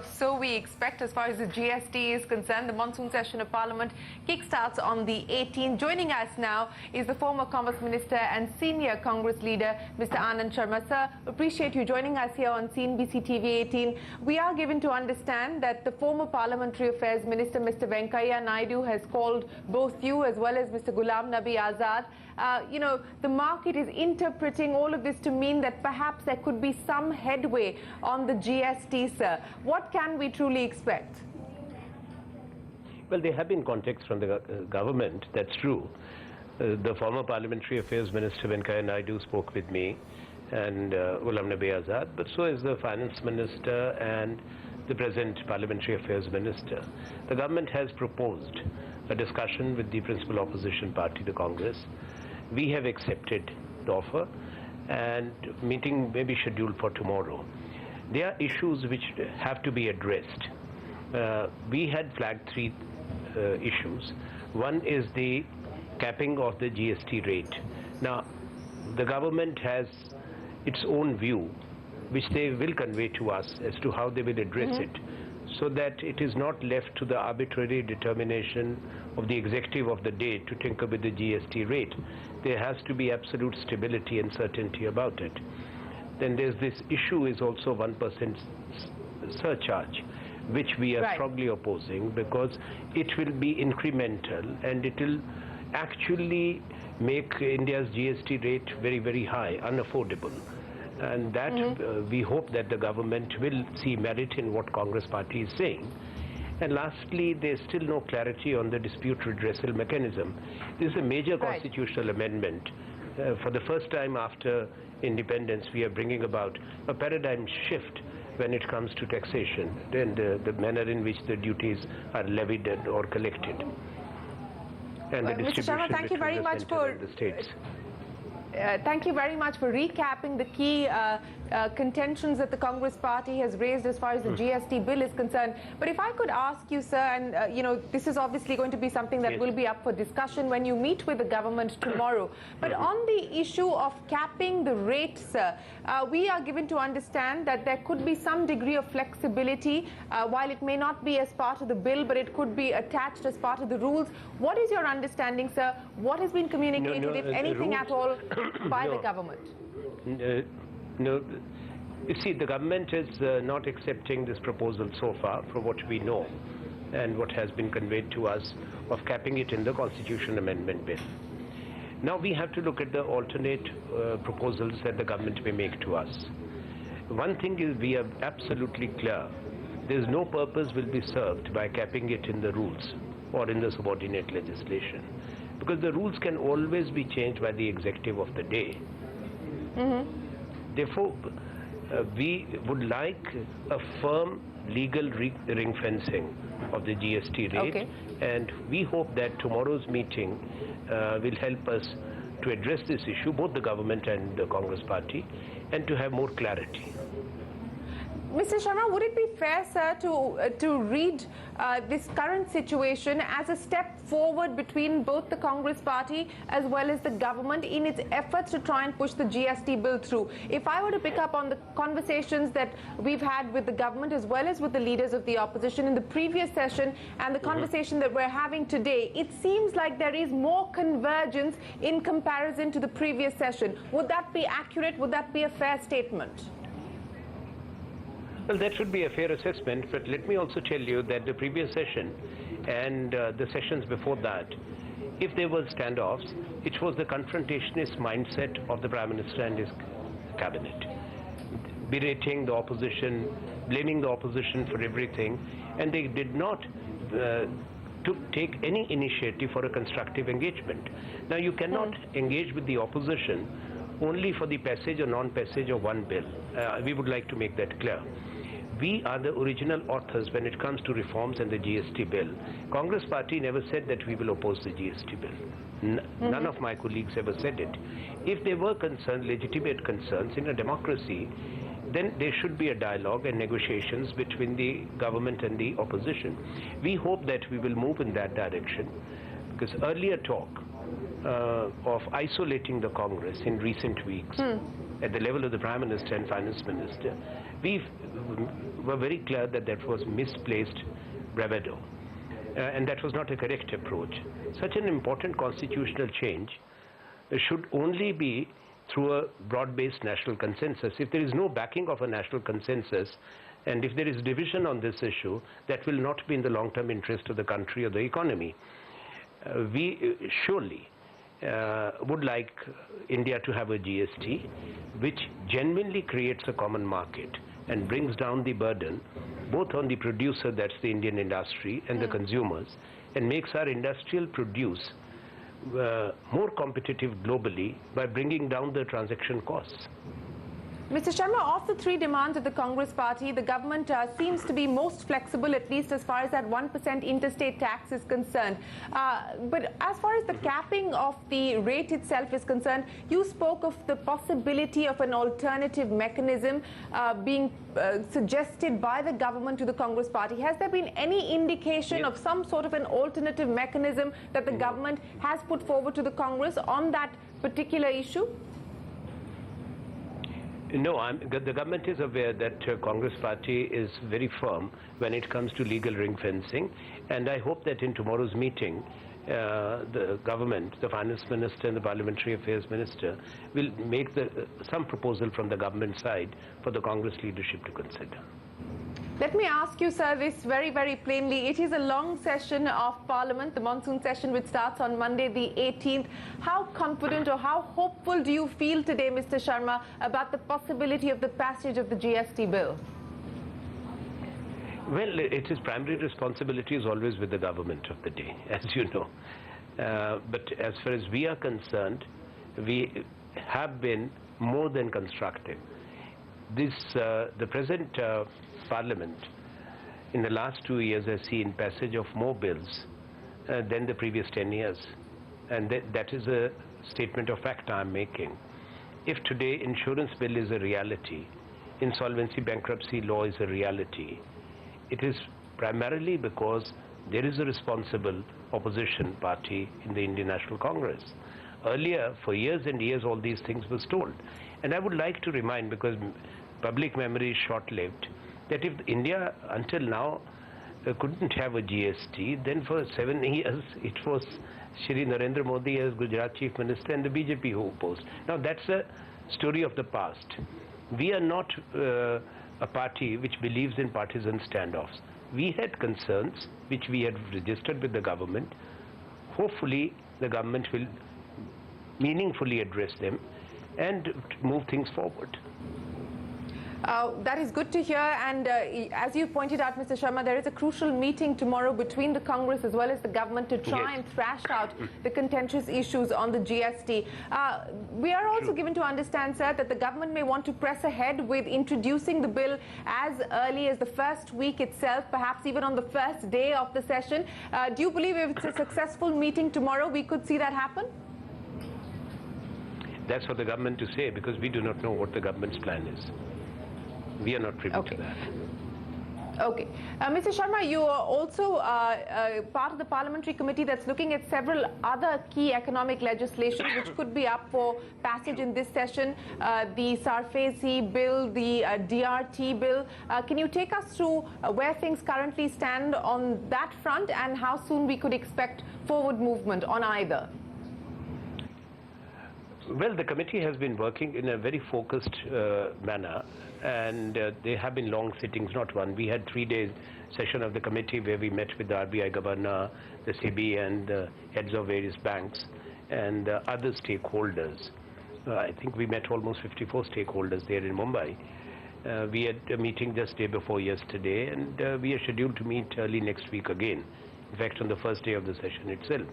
so we expect as far as the GST is concerned. The monsoon session of Parliament kickstarts on the 18th. Joining us now is the former Commerce Minister and senior Congress leader, Mr. Anand Sharma. Sir, appreciate you joining us here on CNBC TV 18. We are given to understand that the former Parliamentary Affairs Minister, Mr. Venkaiah Naidu, has called both you as well as Mr. Ghulam Nabi Azad. The market is interpreting all of this to mean that perhaps there could be some headway on the GST, sir. What can we truly expect? Well, there have been contacts from the government, that's true. The former Parliamentary Affairs Minister Venkaiah Naidu spoke with me and Ghulam Nabi Azad, but so is the Finance Minister and the present Parliamentary Affairs Minister. The government has proposed a discussion with the principal opposition party, the Congress. We have accepted the offer and meeting may be scheduled for tomorrow. There are issues which have to be addressed. We had flagged three issues. One is the capping of the GST rate. Now, the government has its own view, which they will convey to us as to how they will address it, so that it is not left to the arbitrary determination of the executive of the day to tinker with the GST rate. There has to be absolute stability and certainty about it. Then there's this issue is also 1% surcharge, which we are strongly opposing because it will be incremental and it will actually make India's GST rate very, very high, unaffordable. And that we hope that the government will see merit in what Congress party is saying. And lastly, there's still no clarity on the dispute redressal mechanism. This is a major constitutional amendment. For the first time after independence, we are bringing about a paradigm shift when it comes to taxation and the manner in which the duties are levied or collected. And the distribution Mr. Sharma, thank you very much for the states. Thank you very much for recapping the key contentions that the Congress party has raised as far as the GST bill is concerned. But if I could ask you, sir, and this is obviously going to be something that will be up for discussion when you meet with the government tomorrow. But on the issue of capping the rate, sir, we are given to understand that there could be some degree of flexibility, while it may not be as part of the bill, but it could be attached as part of the rules. What is your understanding, sir? What has been communicated, if anything at all, by the government? No, you see, the government is not accepting this proposal so far, from what we know and what has been conveyed to us, of capping it in the Constitution Amendment Bill. Now we have to look at the alternate proposals that the government may make to us. One thing is, we are absolutely clear, there is no purpose will be served by capping it in the rules or in the subordinate legislation, because the rules can always be changed by the executive of the day. Therefore, we would like a firm legal ring fencing of the GST rate, and we hope that tomorrow's meeting will help us to address this issue, both the government and the Congress party, and to have more clarity. Mr. Sharma, would it be fair, sir, to read this current situation as a step forward between both the Congress party as well as the government in its efforts to try and push the GST bill through? If I were to pick up on the conversations that we've had with the government as well as with the leaders of the opposition in the previous session and the conversation that we're having today, it seems like there is more convergence in comparison to the previous session. Would that be accurate? Would that be a fair statement? Well, that should be a fair assessment, but let me also tell you that the previous session and the sessions before that, if there were standoffs, it was the confrontationist mindset of the Prime Minister and his cabinet, berating the opposition, blaming the opposition for everything, and they did not take any initiative for a constructive engagement. Now, you cannot engage with the opposition only for the passage or non-passage of one bill. We would like to make that clear. We are the original authors when it comes to reforms and the GST bill. Congress party never said that we will oppose the GST bill. None of my colleagues ever said it. If there were concerns, legitimate concerns in a democracy, then there should be a dialogue and negotiations between the government and the opposition. We hope that we will move in that direction, because earlier talk of isolating the Congress in recent weeks at the level of the Prime Minister and Finance Minister, we were very clear that that was misplaced bravado. And that was not a correct approach. Such an important constitutional change should only be through a broad-based national consensus. If there is no backing of a national consensus, and if there is division on this issue, that will not be in the long-term interest of the country or the economy. We surely would like India to have a GST which genuinely creates a common market and brings down the burden both on the producer, that's the Indian industry, and the consumers, and makes our industrial produce more competitive globally by bringing down the transaction costs. Mr. Sharma, of the three demands of the Congress party, the government seems to be most flexible, at least as far as that 1% interstate tax is concerned. But as far as the capping of the rate itself is concerned, you spoke of the possibility of an alternative mechanism being suggested by the government to the Congress party. Has there been any indication of some sort of an alternative mechanism that the government has put forward to the Congress on that particular issue? No, the government is aware that Congress party is very firm when it comes to legal ring fencing, and I hope that in tomorrow's meeting, the government, the Finance Minister and the Parliamentary Affairs Minister will make some proposal from the government side for the Congress leadership to consider. Let me ask you, sir, this very, very plainly. It is a long session of Parliament, the monsoon session, which starts on Monday the 18th. How confident or how hopeful do you feel today, Mr. Sharma, about the possibility of the passage of the GST bill? Well, its primary responsibility is always with the government of the day, as you know. But as far as we are concerned, we have been more than constructive. The present Parliament in the last 2 years has seen passage of more bills than the previous 10 years. And that is a statement of fact I am making. If today insurance bill is a reality, insolvency bankruptcy law is a reality, it is primarily because there is a responsible opposition party in the Indian National Congress. Earlier, for years and years, all these things were told. And I would like to remind, because public memory is short-lived, that if India until now couldn't have a GST, then for 7 years it was Shri Narendra Modi as Gujarat Chief Minister and the BJP who opposed. Now that's a story of the past. We are not a party which believes in partisan standoffs. We had concerns which we had registered with the government. Hopefully the government will meaningfully address them and move things forward. That is good to hear, and as you pointed out, Mr. Sharma, there is a crucial meeting tomorrow between the Congress as well as the government to try and thrash out the contentious issues on the GST. We are also given to understand, sir, that the government may want to press ahead with introducing the bill as early as the first week itself, perhaps even on the first day of the session. Do you believe if it's a successful meeting tomorrow, we could see that happen? That's for the government to say, because we do not know what the government's plan is. We are not privy to that. Okay. Mr. Sharma, you are also part of the parliamentary committee that's looking at several other key economic legislation which could be up for passage in this session. The Sarfezi bill, the DRT bill. Can you take us through where things currently stand on that front and how soon we could expect forward movement on either? Well, the committee has been working in a very focused manner, and there have been long sittings, not one. We had 3-day session of the committee where we met with the RBI governor, the SEBI, and the heads of various banks and other stakeholders. I think we met almost 54 stakeholders there in Mumbai. We had a meeting just day before yesterday, and we are scheduled to meet early next week again. In fact, on the first day of the session itself.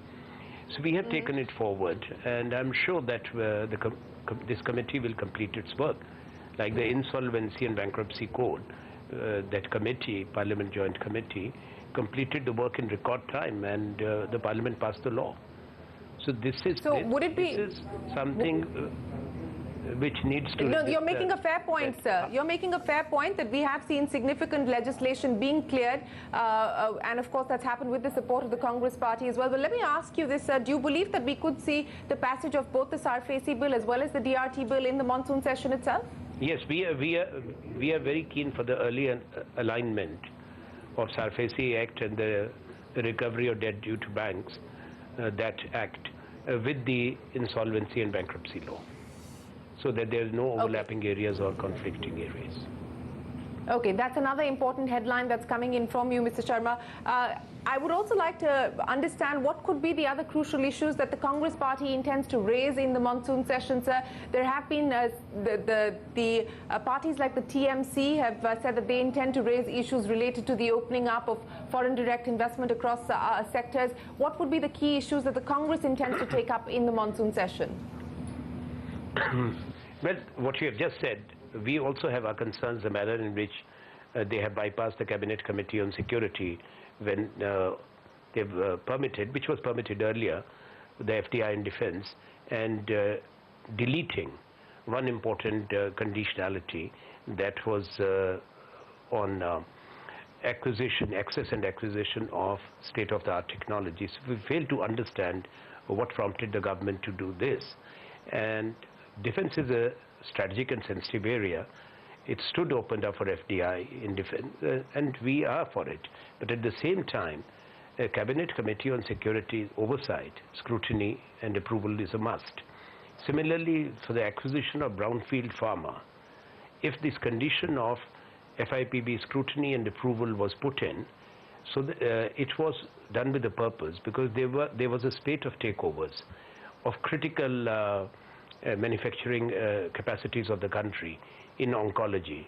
So we have taken it forward, and I'm sure that this committee will complete its work. Like the Insolvency and Bankruptcy Code, that committee, Parliament Joint Committee, completed the work in record time, and the Parliament passed the law. So this is, so would it be, this is something which needs to... No, you're making a fair point, sir. You're making a fair point that we have seen significant legislation being cleared, and of course that's happened with the support of the Congress party as well. But let me ask you this, sir. Do you believe that we could see the passage of both the Sarfesi bill as well as the DRT bill in the monsoon session itself? Yes, we are very keen for the early alignment of Sarfesi Act and the recovery of debt due to banks, that act, with the insolvency and bankruptcy law, so that there is no overlapping areas or conflicting areas. Okay, that's another important headline that's coming in from you, Mr. Sharma. I would also like to understand what could be the other crucial issues that the Congress party intends to raise in the monsoon session, sir. There have been the parties like the TMC have said that they intend to raise issues related to the opening up of foreign direct investment across sectors. What would be the key issues that the Congress intends to take up in the monsoon session? Well, what you have just said, we also have our concerns, the manner in which they have bypassed the Cabinet Committee on Security when they've permitted, which was permitted earlier, the FDI in defense, and deleting one important conditionality that was on access and acquisition of state-of-the-art technologies. We fail to understand what prompted the government to do this. And defense is a strategic and sensitive area. It stood opened up for FDI in defense, and we are for it. But at the same time, a Cabinet Committee on Security oversight, scrutiny and approval is a must. Similarly, for the acquisition of brownfield pharma, if this condition of FIPB scrutiny and approval was put in, so it was done with a purpose, because there was a spate of takeovers of critical manufacturing capacities of the country in oncology,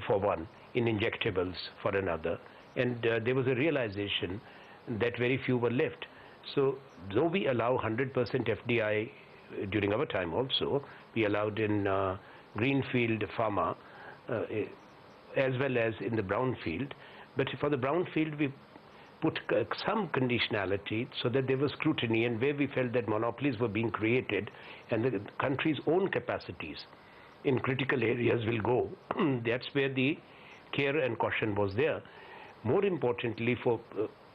for one, in injectables for another, and there was a realization that very few were left. So though we allow 100% FDI during our time also, we allowed in greenfield pharma as well as in the brownfield, but for the brownfield we put some conditionality so that there was scrutiny, and where we felt that monopolies were being created and the country's own capacities in critical areas will go. That's where the care and caution was there. More importantly,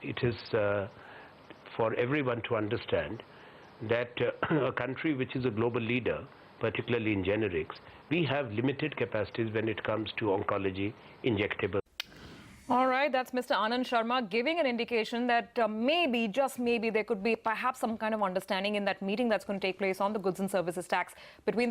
it is for everyone to understand that a country which is a global leader, particularly in generics, we have limited capacities when it comes to oncology, injectables. All right, that's Mr. Anand Sharma giving an indication that maybe, just maybe, there could be perhaps some kind of understanding in that meeting that's going to take place on the goods and services tax between